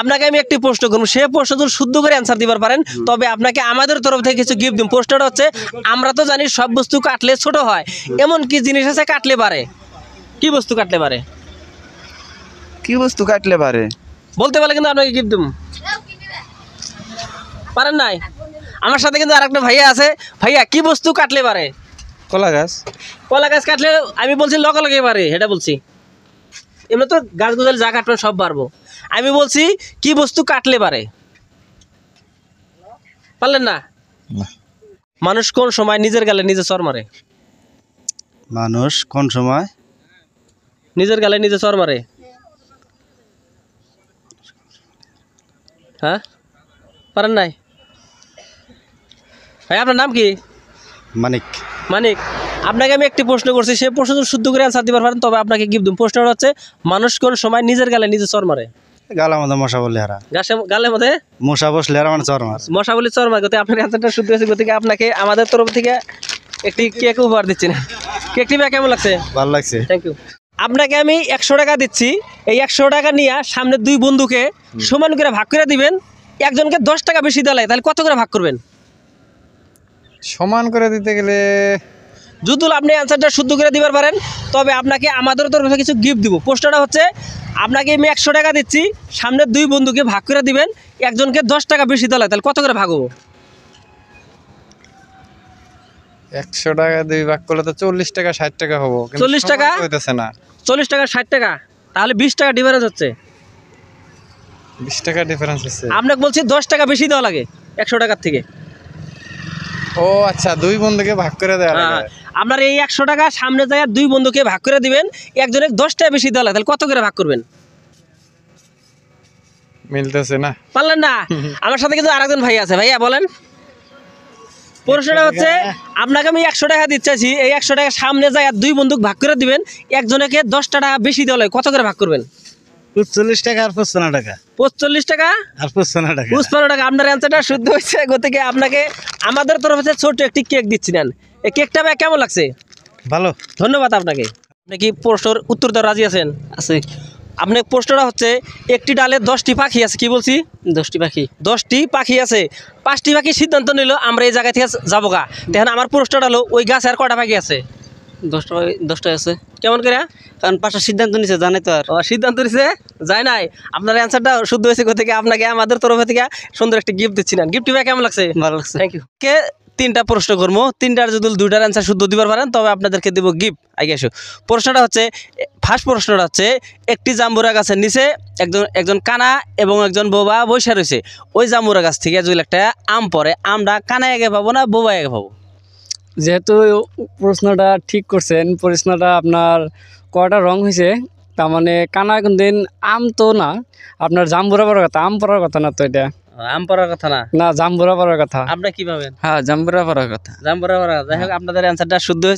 আপনাকে আমি একটি প্রশ্ন করবো, সে প্রশ্ন যদি শুদ্ধ করে অ্যান্সার দিতে পারেন তবে আপনাকে আমাদের তরফ থেকে কিছু গিফট দিন। প্রশ্নটা হচ্ছে, আমরা তো জানি সব বস্তু কাটলে ছোট হয়, এমন কি জিনিস আছে কাটলে পারে? কি বস্তু কাটলে পারে? কি বস্তু কাটলে পারে? বলতে পারলে কিন্তু আপনাকে গিফট দেবো। পারেন নাই? আমার সাথে কিন্তু আরেকটা ভাইয়া আছে। ভাইয়া, কি বস্তু কাটলে পারে? কলা গাছ। কলা গাছ কাটলে আমি বলছি লগে পারে, এটা বলছি। এমনি তো গাছ গুজালে যা কাটবেন সব পারবো। আমি বলছি কি বস্তু কাটলে পারে? পারলেন না? মানুষ কোন সময় নিজের গালে নিজে চর মারে? মানুষ কোন সময় নিজের গালে নিজে চর মারে? হ্যাঁ, পারেন নাই? ভাই, আপনার নাম কি? মানিক। মানিক, আপনাকে আমি একটি প্রশ্ন করছি, সে প্রশ্ন যদি শুদ্ধ করে অ্যান্সার দিতে পারেন তবে আপনাকে গিফট দিন। প্রশ্নটা হচ্ছে, মানুষ কোন সময় নিজের গালে নিজে চর মারে? গালার মধ্যে মশা বললে হারা। গালের মধ্যে মশা বসলে হারা মানে চর মার। মশা বলে চর মারে। আপনার অ্যান্সারটা শুদ্ধ হয়েছে, গতিকে আপনাকে আমাদের তরফ থেকে একটি কেক উপহার দিচ্ছি। না কেকটি ভাই কেমন লাগছে? ভালো লাগছে। Thank you. আপনাকে আমি 100 টাকা দিচ্ছি। এই 100 টাকা নিয়ে সামনে 2 বন্ধুকে সমান করে ভাগ করে দিবেন। একজনকে 10 টাকা বেশি দেওয়া লাগে, তাহলে কত করে ভাগ করবেন? সমান করে দিতে গেলে যদি আপনি অ্যান্সারটা শুদ্ধ করে দিতে পারেন তবে আপনাকে আমাদের তরফ থেকে কিছু গিফট দিব। প্রশ্নটা হচ্ছে, আপনাকে আমি 100 টাকা দিচ্ছি, সামনে 2 বন্ধুকে ভাগ করে দিবেন। একজনকে 10 টাকা বেশি দেওয়া লাগে, তাহলে কত করে ভাগ হবো? 100 টাকা 2 ভাগ করলে তো 40 টাকা 60 টাকা হবো। 40 টাকা হইতেছে না। 40 টাকা 60 টাকা, তাহলে 20 টাকা ডিফারেন্স হচ্ছে। 20 টাকা ডিফারেন্স আছে। আপনাকে বলছি 10 টাকা বেশি দেওয়া লাগে 100 টাকার থেকে। ও আচ্ছা, 2 বন্ধুকে ভাগ করে দেওয়া হ্যাঁ, লাগে। আপনার এই 100 টাকা সামনে যায় 2 বন্ধুকে ভাগ করে দিবেন। একজনের 10 টাকা বেশি দেওয়া লাগে, তাহলে কত করে ভাগ করবেন? মিলতেছে না। পারলেন না? আমার সাথে কিন্তু আরেকজন ভাই আছে। ভাইয়া বলেন। প্রশ্নটা হচ্ছে, আপনাকে আমি 100 টাকা দিচ্ছি, এই 100 টাকা সামনে যায় 2 বন্ধুক ভাগ করে দিবেন। একজনকে 10 টাকা বেশি দেওয়া লাগে, কত করে ভাগ করবেন? 45 টাকা আর 55 টাকা। 45 টাকা আর 55 টাকা। 55 টাকা। আপনার অ্যান্সারটা শুদ্ধ হয়েছে, গতিকে আপনাকে আমাদের তরফ থেকে ছোট একটি কেক দিচ্ছি। নেন এই কেকটা। ভাই কেমন লাগছে? ভালো। ধন্যবাদ আপনাকে। আপনি কি প্রশ্নের উত্তর দেওয়ার রাজি আছেন? আছে। আপনার প্রশ্নটা হচ্ছে, একটি ডালে 10টি পাখি আছে। কি বলছি? 10টি পাখি। 10টি পাখি আছে। 5টি পাখি সিদ্ধান্ত নিল আমরা এই জায়গা থেকে যাবো গা। দেখেন আমার প্রশ্নটা হলো, ওই গাছে আর কটা পাখি আছে? 10টা আছে। কেমন করে? কারণ 5টা সিদ্ধান্ত নিছে, জানে তো। আর সিদ্ধান্ত নিছে যায় নাই। আপনার অ্যান্সারটা শুদ্ধ হয়েছে, থেকে আপনাকে আমাদের তরফ থেকে সুন্দর একটা গিফট দিচ্ছি। না গিফটটি ভাই কেমন লাগছে? ভালো লাগছে। Thank you. কে 3টা প্রশ্ন করবো, 3টার যদি 2টার অ্যান্সার শুদ্ধ দিতে পারেন তবে আপনাদেরকে দেবো গিফট। আগে আসো। প্রশ্নটা হচ্ছে, ফার্স্ট প্রশ্নটা হচ্ছে, একটি জাম্বুরা গাছের নিচে একজন কানা এবং একজন বোবা বসে রয়েছে। ওই জাম্বুরা গাছ থেকে যদি একটা আম পড়ে, আমরা কানা আগে পাবো না বোবা আগে পাবো? যেহেতু প্রশ্নটা ঠিক করছেন, প্রশ্নটা আপনার কয়টা রং হয়েছে, তার মানে কানা কোনদিন আম তো না, আপনার জাম্বুরা পড়ার কথা, আম পড়ার কথা না তো। এটা আম পড়ার কথা না, না জাম্বুরা পড়ার কথা। আপনি কি ভাবেন? হ্যাঁ, জাম্বুরা পড়ার কথা। জাম্বুরা পড়ার কথা। যাই হোক, আপনাদের অ্যান্সারটা শুদ্ধ হয়েছে।